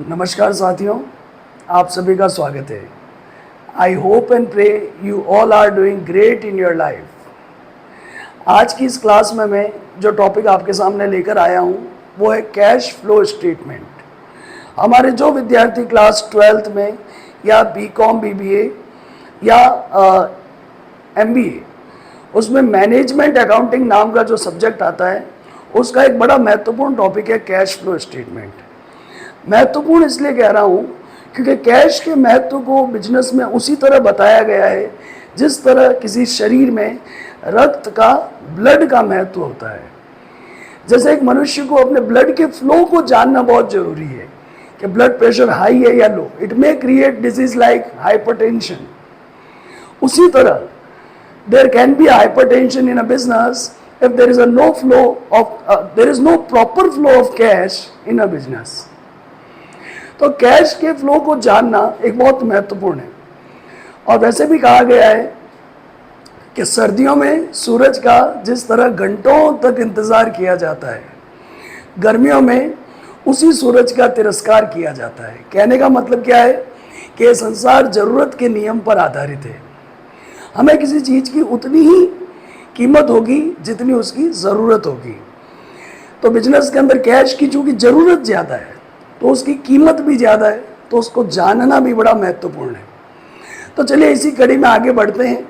नमस्कार साथियों, आप सभी का स्वागत है। I hope and pray you all are doing great in your life. आज की इस क्लास में मैं जो टॉपिक आपके सामने लेकर आया हूँ वो है कैश फ्लो स्टेटमेंट। हमारे जो विद्यार्थी क्लास 12th में या बीकॉम बीबीए या एमबीए उसमें मैनेजमेंट अकाउंटिंग नाम का जो सब्जेक्ट आता है उसका एक बड़ा महत्वपूर्ण टॉपिक है कैश फ्लो स्टेटमेंट। महत्वपूर्ण इसलिए कह रहा हूँ क्योंकि कैश के महत्व को बिजनेस में उसी तरह बताया गया है जिस तरह किसी शरीर में रक्त का, ब्लड का महत्व होता है। जैसे एक मनुष्य को अपने ब्लड के फ्लो को जानना बहुत जरूरी है कि ब्लड प्रेशर हाई है या low, it may create disease like hypertension. उसी तरह there can be hypertension in a business if there is a no flow of there is no proper flow of cash in a business। तो cash के flow को जानना एक बहुत महत्वपूर्ण है। और वैसे भी कहा गया है कि सर्दियों में सूरज का जिस तरह घंटों तक इंतजार किया जाता है, गर्मियों में उसी सूरज का तिरस्कार किया जाता है। कहने का मतलब क्या है कि ये संसार जरूरत के नियम पर आधारित है। हमें किसी चीज की उतनी ही कीमत होगी जितनी उसकी ज़रूरत होगी। तो बिजनेस के अंदर कैश की चूँकि ज़रूरत ज़्यादा है तो उसकी कीमत भी ज़्यादा है, तो उसको जानना भी बड़ा महत्वपूर्ण है। तो चलिए इसी कड़ी में आगे बढ़ते हैं।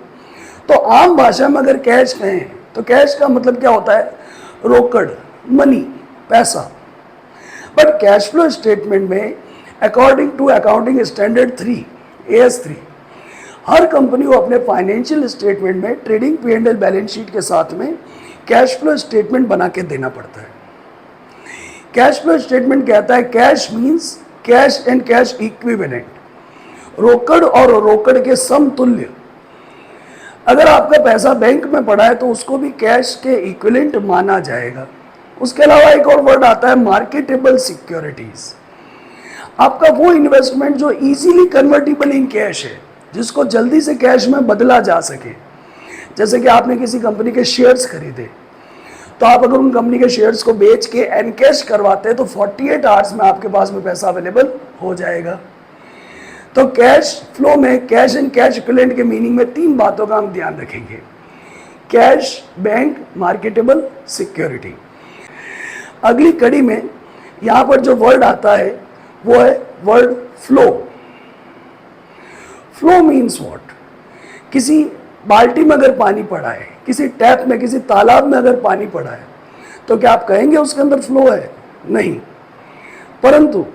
तो आम भाषा में अगर कैश कहें तो कैश का मतलब क्या होता है? रोकड़, मनी, पैसा। बट कैश फ्लो स्टेटमेंट में according to accounting standard 3 AS3 हर कंपनी को अपने फाइनेंशियल स्टेटमेंट में ट्रेडिंग P&L बैलेंस शीट के साथ में कैश फ्लो स्टेटमेंट बना के देना पड़ता है। कैश फ्लो स्टेटमेंट कहता है cash means cash and cash equivalent, रोकड़ और रोकड़ के समतुल्य। अगर आपका पैसा बैंक में पड़ा है तो उसको भी कैश के इक्विवेलेंट माना जाएगा। उसके अलावा एक और वर्ड आता है मार्केटेबल सिक्योरिटीज। आपका वो इन्वेस्टमेंट जो इजीली कन्वर्टिबल इन कैश है, जिसको जल्दी से कैश में बदला जा सके। जैसे कि आपने किसी कंपनी के शेयर्स खरीदे तो आप अगर उन कंपनी के शेयर्स को बेच के एनकैश करवाते हैं तो 48 आवर्स में आपके पास में पैसा अवेलेबल हो जाएगा। तो कैश फ्लो में कैश एंड कैश इक्विवेलेंट के मीनिंग में 3 बातों का हम ध्यान रखेंगे: कैश, बैंक, मार्केटेबल सिक्योरिटी। अगली कड़ी में यहाँ पर जो वर्ड आता है वो है word flow. Flow means what? किसी बाल्टी में अगर पानी पड़ा है, किसी टैप में, किसी तालाब में अगर पानी पड़ा है तो क्या आप कहेंगे उसके अंदर फ्लो है? नहीं। परंतु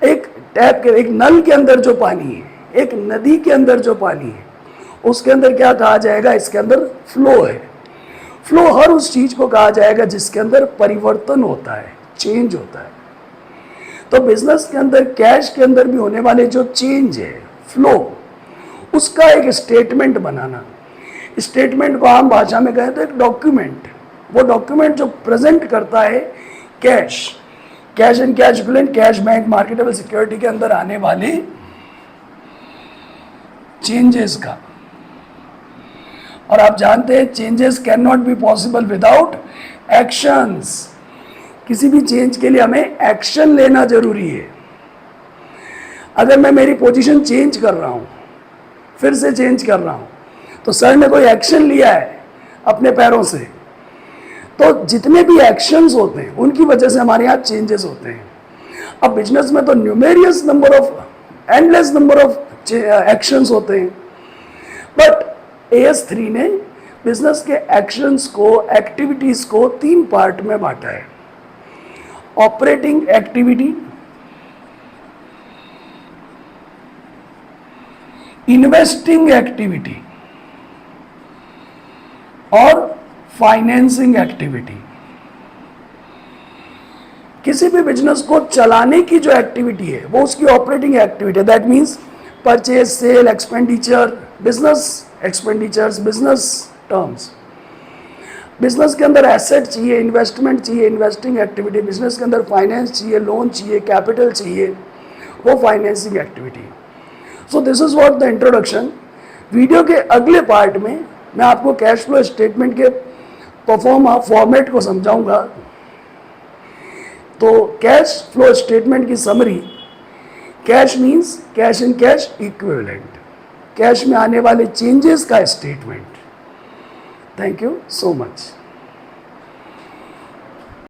एक टैप के, एक नल के अंदर जो पानी है, एक नदी के अंदर जो पानी है, उसके अंदर क्या कहा जाएगा? इसके अंदर फ्लो है। फ्लो हर उस चीज को कहा जाएगा जिसके अंदर परिवर्तन होता है, चेंज होता है। तो बिजनेस के अंदर, कैश के अंदर भी होने वाले जो चेंज है, फ्लो, उसका एक स्टेटमेंट बनाना। स्टेटमेंट को आम भाषा में कहें तो एक डॉक्यूमेंट। वो डॉक्यूमेंट जो प्रेजेंट करता है cash, cash and cash equivalent, cash, bank, marketable security के अंदर आने वाले चेंजेस का। और आप जानते हैं changes can not be possible without actions. किसी भी चेंज के लिए हमें एक्शन लेना जरूरी है। अगर मैं मेरी पोजीशन चेंज कर रहा हूं, फिर से चेंज कर रहा हूं, तो सर ने कोई एक्शन लिया है अपने पैरों से, तो जितने भी एक्शंस होते हैं उनकी वजह से हमारे यहाँ चेंजेस होते हैं। अब बिजनेस में तो numerous number of, endless number of actions होते हैं। बट AS3 ने बिजनेस के एक्शंस को, एक्टिविटीज को 3 पार्ट में बांटा है: ऑपरेटिंग एक्टिविटी, इन्वेस्टिंग एक्टिविटी और फाइनेंसिंग एक्टिविटी। किसी भी बिजनेस को चलाने की जो एक्टिविटी है वो उसकी ऑपरेटिंग एक्टिविटी है। That means purchase, sale, expenditure, business expenditures, business terms. Business के अंदर एसेट चाहिए, इन्वेस्टमेंट चाहिए, इन्वेस्टिंग एक्टिविटी। बिजनेस के अंदर फाइनेंस चाहिए, लोन चाहिए, कैपिटल चाहिए, वो financing activity. So this is what the introduction. Video के अगले पार्ट में मैं आपको कैश फ्लो स्टेटमेंट के फॉर्मेट को समझाऊंगा। तो कैश फ्लो स्टेटमेंट की summary cash means cash in cash equivalent, cash में आने वाले चेंजेस का statement. Thank you so much.